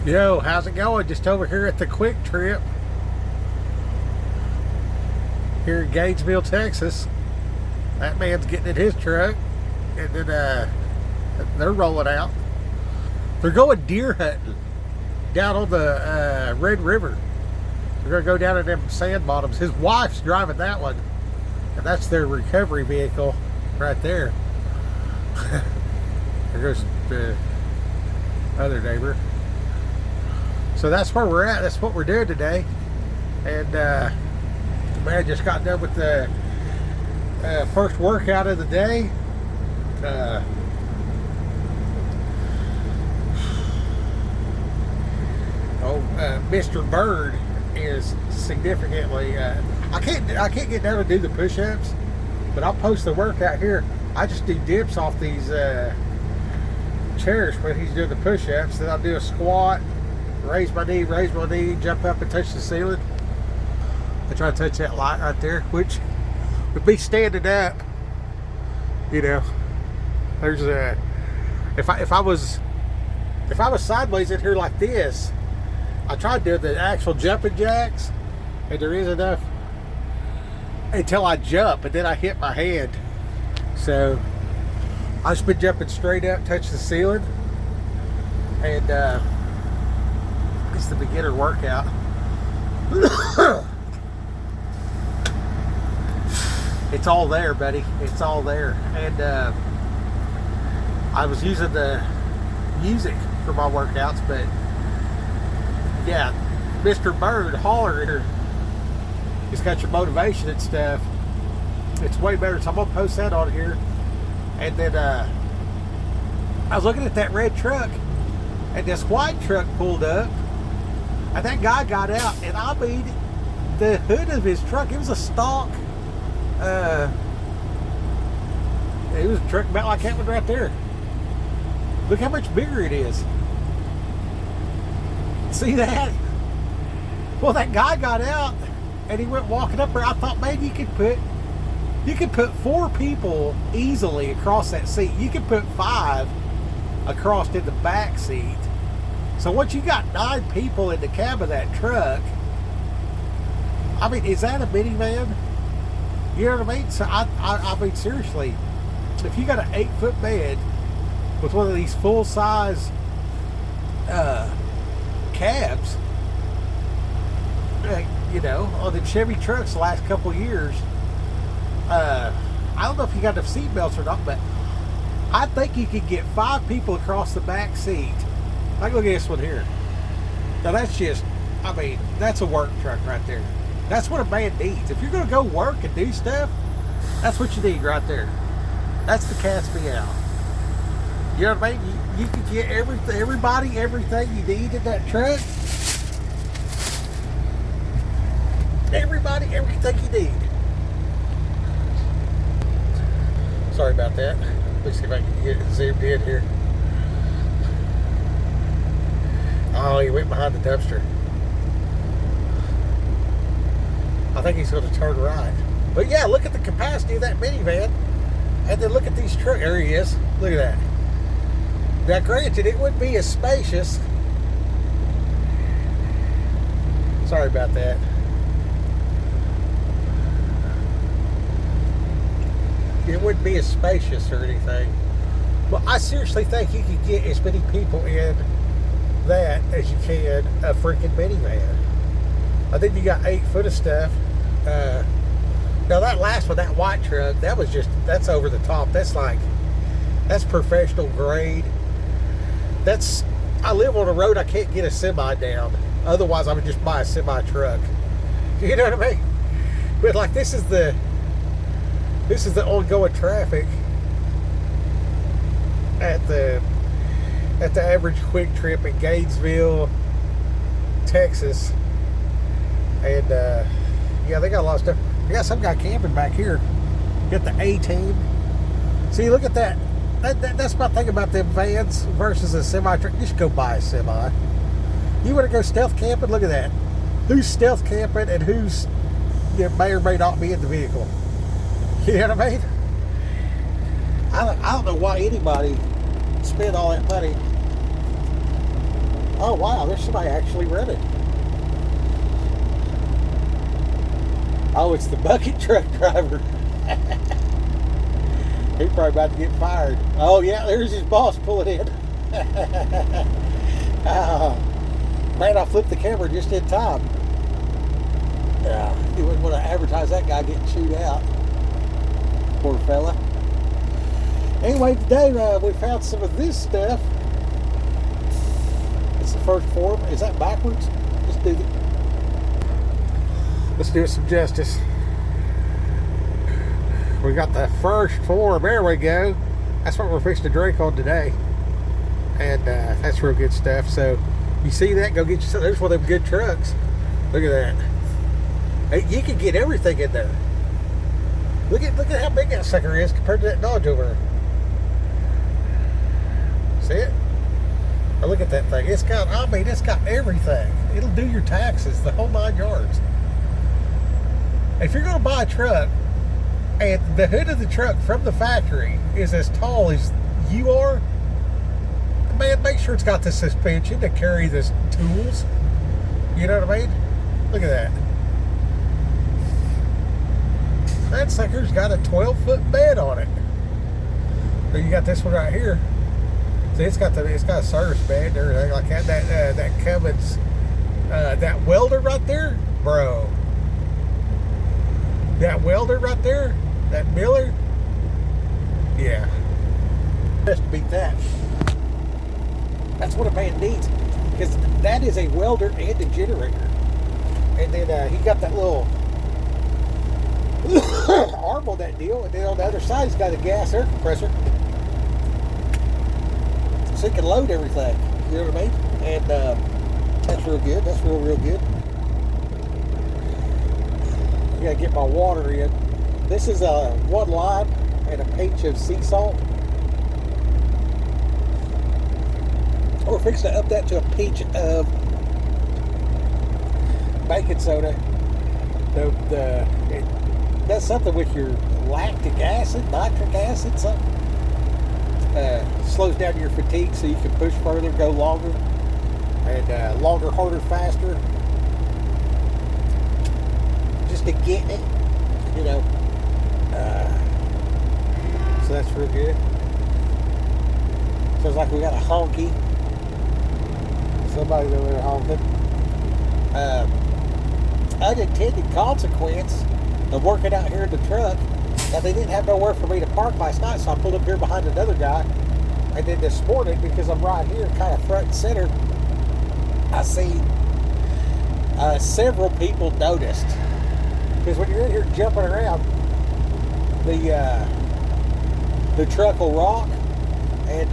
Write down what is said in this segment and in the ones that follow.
Yo, how's it going? Just over here at the Quick Trip here in Gainesville, Texas. That man's getting in his truck, and then they're rolling out. They're going deer hunting down on the Red River. They're gonna go down in them sand bottoms. His wife's driving that one, and that's their recovery vehicle right there. There goes the other neighbor. So that's where we're at. That's what we're doing today. And the man just got done with the first workout of the day. Mr. Bird is significantly. I can't get down to do the push-ups, but I'll post the workout here. I just do dips off these chairs when he's doing the push-ups. Then I'll do a squat. Raise my knee, jump up and touch the ceiling. I try to touch that light right there, which would be standing up. You know, there's a if I was sideways in here like this, I tried to do the actual jumping jacks, and there is enough until I jump, and then I hit my hand. So I just been jumping straight up, touch the ceiling, and it's the beginner workout. It's all there, buddy. It's all there. And I was using the music for my workouts, but yeah, Mr. Bird Holler, he's got your motivation and stuff. It's way better. So I'm gonna post that on here. And then I was looking at that red truck, and this white truck pulled up. And that guy got out, and I mean, the hood of his truck, it was a stock. It was a truck about like that one right there. Look how much bigger it is. See that? Well, that guy got out, and he went walking up there. I thought, man, you could put 4 people easily across that seat. You could put 5 across in the back seat. So once you got 9 people in the cab of that truck, I mean, is that a minivan? You know what I mean? So I mean, seriously, if you got an 8-foot bed with one of these full-size cabs, you know, on the Chevy trucks the last couple of years, I don't know if you got enough seat belts or not, but I think you could get 5 people across the back seat. Like, look at this one here. Now that's just, I mean, that's a work truck right there. That's what a man needs. If you're going to go work and do stuff, that's what you need right there. That's the cat's meow. You know what I mean? You can get everybody, everything you need in that truck. Everybody, everything you need. Sorry about that. Let's see if I can get it zoomed in here. Oh, he went behind the dumpster. I think he's going to turn right. But yeah, look at the capacity of that minivan. And then look at these trucks. There he is. Look at that. Now, granted, it wouldn't be as spacious. Sorry about that. It wouldn't be as spacious or anything. But I seriously think you could get as many people in that as you can a freaking minivan. I think you got 8 foot of stuff. Now that last one, that white truck, that's over the top. That's professional grade. I live on a road I can't get a semi down. Otherwise I would just buy a semi truck. You know what I mean? But like this is the ongoing traffic at the average Quick Trip in Gainesville, Texas. And yeah, they got a lot of stuff. They got some guy camping back here. Got the A-Team. See, look at that. That's my thing about them vans versus a semi truck. Just go buy a semi. You want to go stealth camping? Look at that. Who's stealth camping and who's may or may not be in the vehicle? You know what I mean? I don't know why anybody spend all that money Oh wow, there's somebody actually running. Oh, it's the bucket truck driver. He's probably about to get fired. Oh yeah, there's his boss pulling in. Man, I flipped the camera just in time. You wouldn't want to advertise that guy getting chewed out. Poor fella. Anyway, today we found some of this stuff. It's the first form. Is that backwards? Let's do it some justice. We got the first form. There we go. That's what we're fixing to drink on today. And that's real good stuff. So you see that? Go get yourself. There's one of them good trucks. Look at that. Hey, you can get everything in there. Look at how big that sucker is compared to that Dodge over there. See it? Or look at that thing. It's got everything. It'll do your taxes, the whole 9 yards. If you're going to buy a truck and the hood of the truck from the factory is as tall as you are, man, make sure it's got the suspension to carry the tools. You know what I mean? Look at that. That sucker's got a 12-foot bed on it. So you got this one right here. See, it's got a service bed and everything like that. That Cummins, that welder right there, bro. That welder right there, that Miller. Yeah. Just to beat that. That's what a man needs, because that is a welder and a generator. And then he got that little arm on that deal, and then on the other side he's got a gas air compressor, so he can load everything. You know what I mean? And that's real good. That's real good. I gotta get my water in. This is one lime and a pinch of sea salt. We're fixing to up that to a pinch of baking soda. It does something with your lactic acid, nitric acid, something. Slows down your fatigue so you can push further, go longer, and longer, harder, faster. Just to get it, you know. So that's real good. Sounds like we got a honky. Somebody over there honking. Unintended consequence of working out here in the truck. Now, they didn't have nowhere for me to park last night, so I pulled up here behind another guy. And then this morning, because I'm right here, kind of front and center, I see several people noticed. Because when you're in here jumping around, the truck will rock, and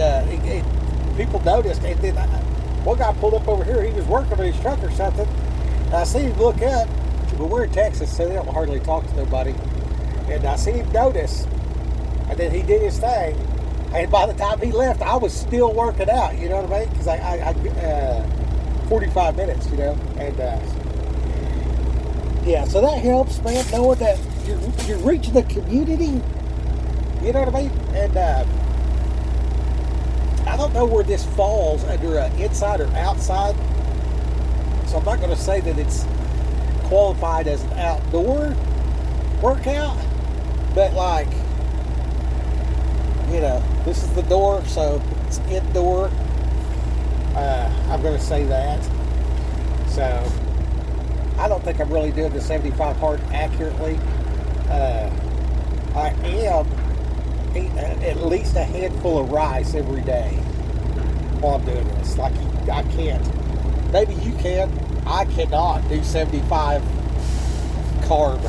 people noticed. And then one guy pulled up over here. He was working on his truck or something. And I see him look up, but we're in Texas, so they don't hardly talk to nobody. And I see him notice, and then he did his thing. And by the time he left, I was still working out. You know what I mean? Because I 45 minutes, you know, and yeah. So that helps, man, knowing that you're reaching the community. You know what I mean? And I don't know where this falls under inside or outside. So I'm not going to say that it's qualified as an outdoor workout, but like, you know, this is the door, so it's indoor. I'm going to say that. So I don't think I'm really doing the 75 hard accurately. I am eating at least a handful of rice every day while I'm doing this. Like, I can't. Maybe you can. I cannot do 75 carb.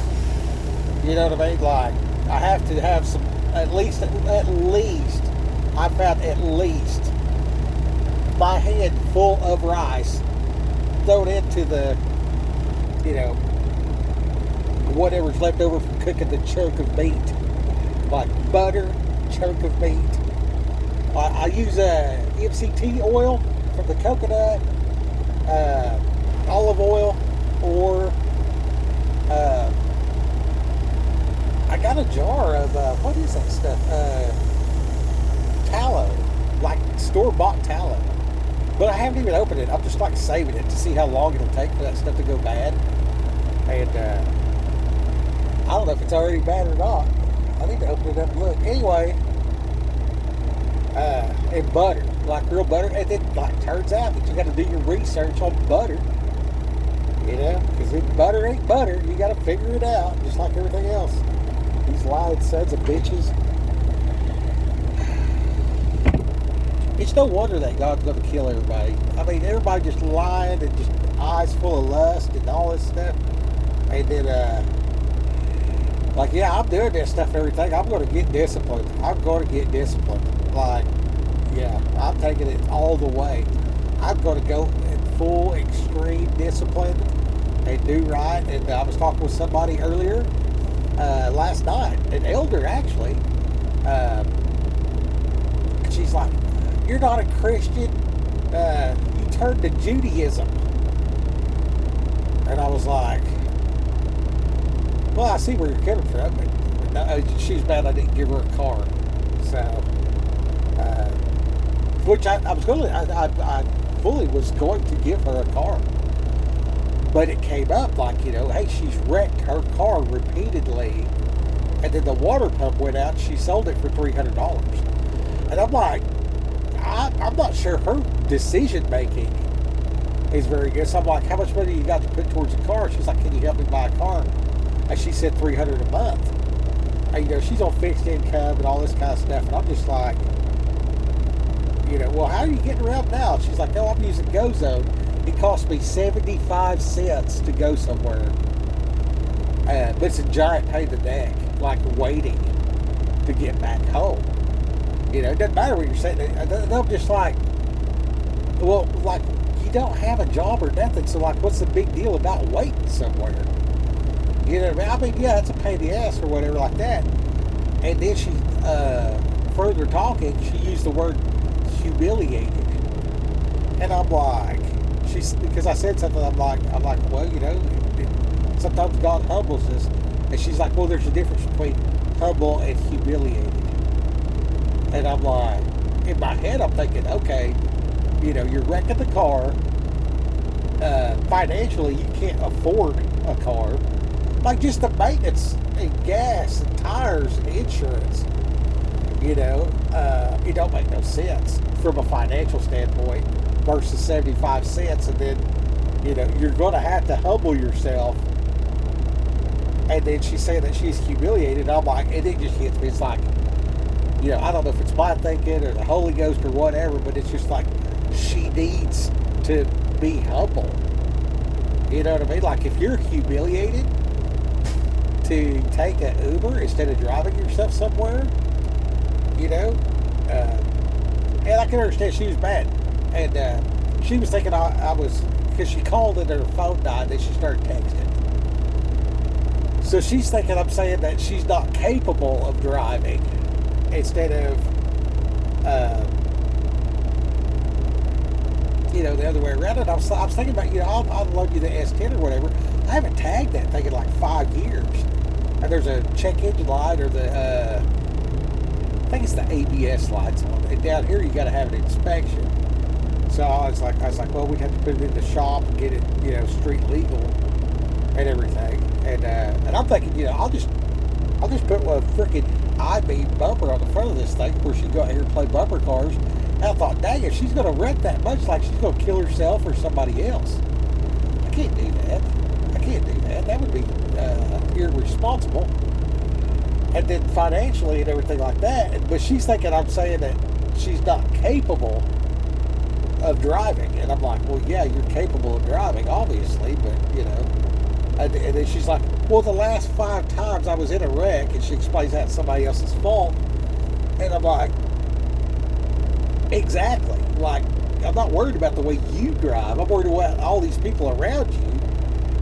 You know what I mean? Like, I have to have some, at least, I found at least my hand full of rice thrown into the, you know, whatever's left over from cooking the chunk of meat. Like butter, chunk of meat. I use MCT oil from the coconut, olive oil, or I got a jar of what is that stuff? Tallow, like store-bought tallow. But I haven't even opened it. I'm just like saving it to see how long it'll take for that stuff to go bad. And I don't know if it's already bad or not. I need to open it up and look. Anyway, and butter, like real butter. And then like turns out that you got to do your research on butter. You know, because if butter ain't butter, you got to figure it out, just like everything else. These lying sons of bitches. It's no wonder that God's going to kill everybody. I mean, everybody just lying and just eyes full of lust and all this stuff. And then, like, yeah, I'm doing this stuff and everything. I'm going to get disciplined. I'm going to get disciplined. Like, yeah, I'm taking it all the way. I'm going to go in full extreme discipline and do right. And I was talking with somebody earlier last night, an elder actually. She's like, "You're not a Christian. You turned to Judaism." And I was like, "Well, I see where you're coming from." But no, she's mad I didn't give her a car. So, which I was going to, I fully was going to give her a car. But it came up like, you know, hey, she's wrecked her car repeatedly. And then the water pump went out and she sold it for $300. And I'm like, I'm not sure her decision making is very good. So I'm like, how much money you got to put towards a car? She's like, can you help me buy a car? And she said $300 a month. And, you know, she's on fixed income and all this kind of stuff. And I'm just like, you know, well, how are you getting around now? She's like, no, I'm using GoZone. It cost me 75 cents to go somewhere. But it's a giant pain in the neck, like waiting to get back home. You know, it doesn't matter what you're saying. They'll just like, well, like, you don't have a job or nothing, so like, what's the big deal about waiting somewhere? You know what I mean? Yeah, it's a pain in the ass or whatever like that. And then she, further talking, she used the word humiliated. And I'm like, because I said something, I'm like, well, you know, sometimes God humbles us. And she's like, well, there's a difference between humble and humiliated. And I'm like, in my head, I'm thinking, okay, you know, you're wrecking the car. Financially, you can't afford a car. Like, just the maintenance and gas and tires and insurance, you know, it don't make no sense from a financial standpoint versus 75 cents. And then, you know, you're going to have to humble yourself. And then she's saying that she's humiliated. I'm like, and it just hits me. It's like, you know, I don't know if it's my thinking or the Holy Ghost or whatever, but it's just like she needs to be humble. You know what I mean? Like, if you're humiliated to take an Uber instead of driving yourself somewhere, you know, and I can understand she was mad. And she was thinking I was, because she called and her phone died, then she started texting. So she's thinking I'm saying that she's not capable of driving instead of, you know, the other way around. And I was thinking about, you know, I'll load you the S10 or whatever. I haven't tagged that thing in like 5 years. And there's a check engine light or the, I think it's the ABS lights on it. And down here you got to have an inspection. So I was like, well, we'd have to put it in the shop and get it, you know, street legal and everything. And I'm thinking, you know, I'll just put a freaking I-beam bumper on the front of this thing where she go out here and play bumper cars. And I thought, dang, if she's going to wreck that much, like she's going to kill herself or somebody else. I can't do that. That would be irresponsible. And then financially and everything like that. But she's thinking I'm saying that she's not capable of driving. And I'm like, well, yeah, you're capable of driving, obviously, but, you know. And then she's like, well, the last 5 times I was in a wreck, and she explains that's somebody else's fault. And I'm like, exactly. Like, I'm not worried about the way you drive. I'm worried about all these people around you.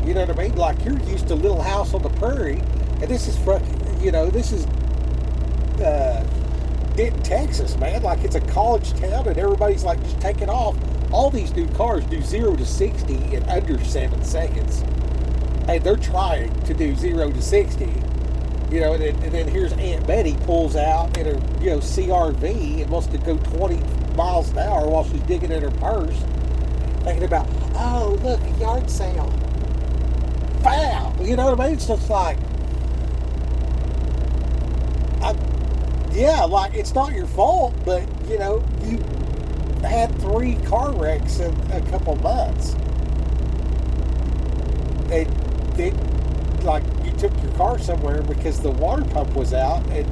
You know what I mean? Like, you're used to Little House on the Prairie, and this is fucking, you know, this is Denton, Texas, man. Like, it's a college town, and everybody's like just taking off. All these new cars do 0 to 60 in under 7 seconds. And they're trying to do 0 to 60, you know, and then here's Aunt Betty pulls out in her, you know, CRV and wants to go miles an hour while she's digging in her purse, thinking about, oh, look, a yard sale. Foul! You know what I mean? It's just like, yeah, like, it's not your fault, but, you know, you had 3 car wrecks in a couple months. Like, you took your car somewhere because the water pump was out, and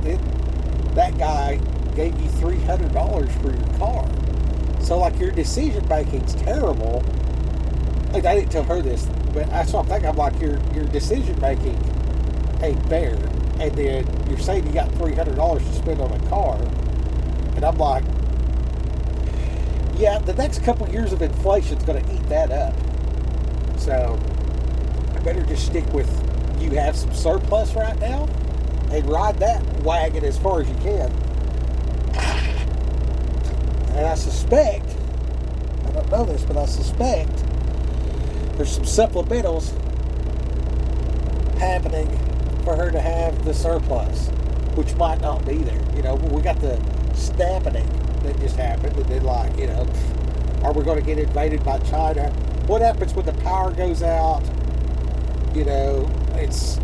that guy gave you $300 for your car. So, like, your decision making's terrible. Like, I didn't tell her this, but that's what I'm thinking. I'm like, your decision making ain't fair. And then you're saying you got $300 to spend on a car. And I'm like, yeah, the next couple years of inflation's going to eat that up. So, I better just stick with, you have some surplus right now, and ride that wagon as far as you can. And I suspect, I don't know this, but I suspect there's some supplementals happening for her to have the surplus, which might not be there. You know, we got the snapping that just happened, and then, like, you know, are we going to get invaded by China? What happens when the power goes out? You know, it's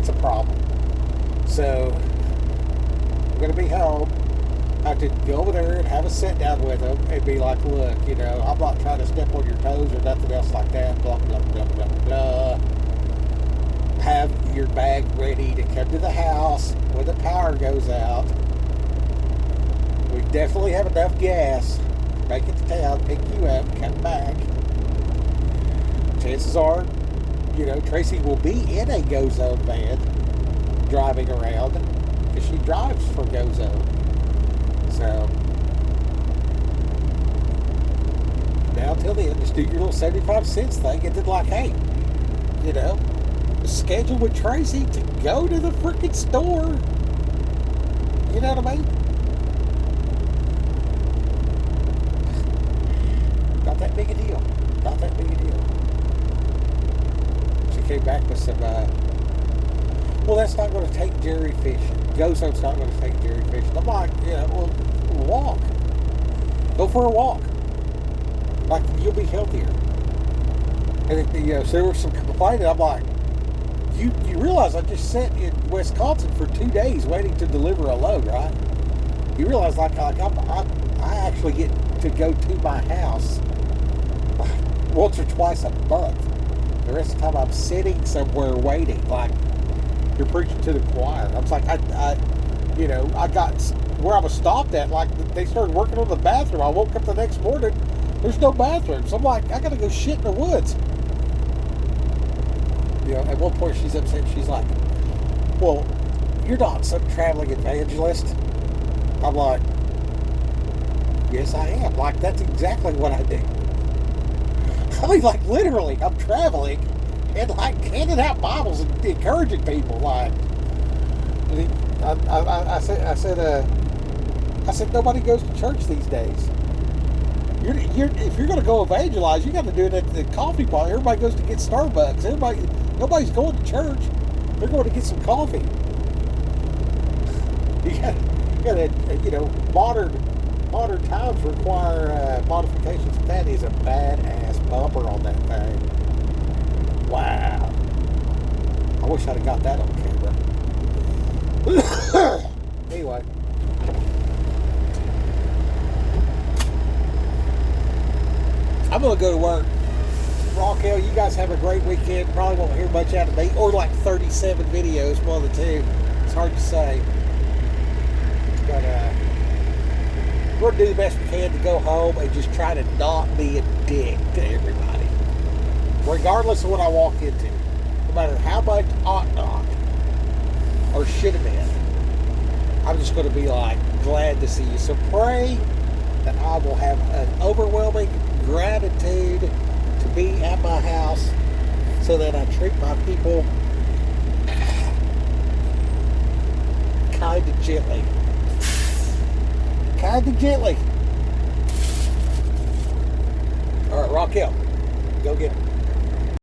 a problem. So, I'm going to be home. I have to go over there and have a sit down with them and be like, look, you know, I'm not trying to step on your toes or nothing else like that, blah, blah, blah, blah, blah. Have your bag ready to come to the house when the power goes out. We definitely have enough gas to make it to town, pick you up, come back. Chances are, you know, Tracy will be in a Go Zone van driving around because she drives for Go Zone. So, now till then, just do your little 75 cents thing, and then, like, hey, you know, schedule with Tracy to go to the freaking store. You know what I mean? Not that big a deal. Not that big a deal. She came back with some, well, that's not going to take Jerry fishing. Go Zone's not going to take Jerry fishing. I'm like, you know, well, walk. Go for a walk. Like, you'll be healthier. And, you know, so there was some complaining. I'm like, you realize I just sat in Wisconsin for 2 days waiting to deliver a load, right? You realize, like I actually get to go to my house once or twice a month. The rest of the time I'm sitting somewhere waiting. Like, you're preaching to the choir. I was like, I got where I was stopped at. Like, they started working on the bathroom. I woke up the next morning. There's no bathroom. So I'm like, I got to go shit in the woods. You know, at one point she's upset. She's like, well, you're not some traveling evangelist. I'm like, yes, I am. Like, that's exactly what I do. I mean, like, literally, I'm traveling and, like, handing out Bibles and encouraging people. Like, I said, nobody goes to church these days. If you're going to go evangelize, you got to do it at the coffee bar. Everybody goes to get Starbucks. Nobody's going to church. They're going to get some coffee. You got to, you know, modern times require modifications. That is a badass bumper on that thing. Wow. I wish I'd have got that on camera. Anyway. I'm going to go to work. Raquel, you guys have a great weekend. Probably won't hear much out of me. Or like 37 videos, one of the two. It's hard to say. But we're going to do the best we can to go home and just try to not be a dick to everybody. Regardless of what I walk into. No matter how much ought not or should have been. I'm just going to be like, glad to see you. So pray that I will have an overwhelming gratitude to be at my house so that I treat my people kind of gently. Kind of gently. All right, Raquel, go get it.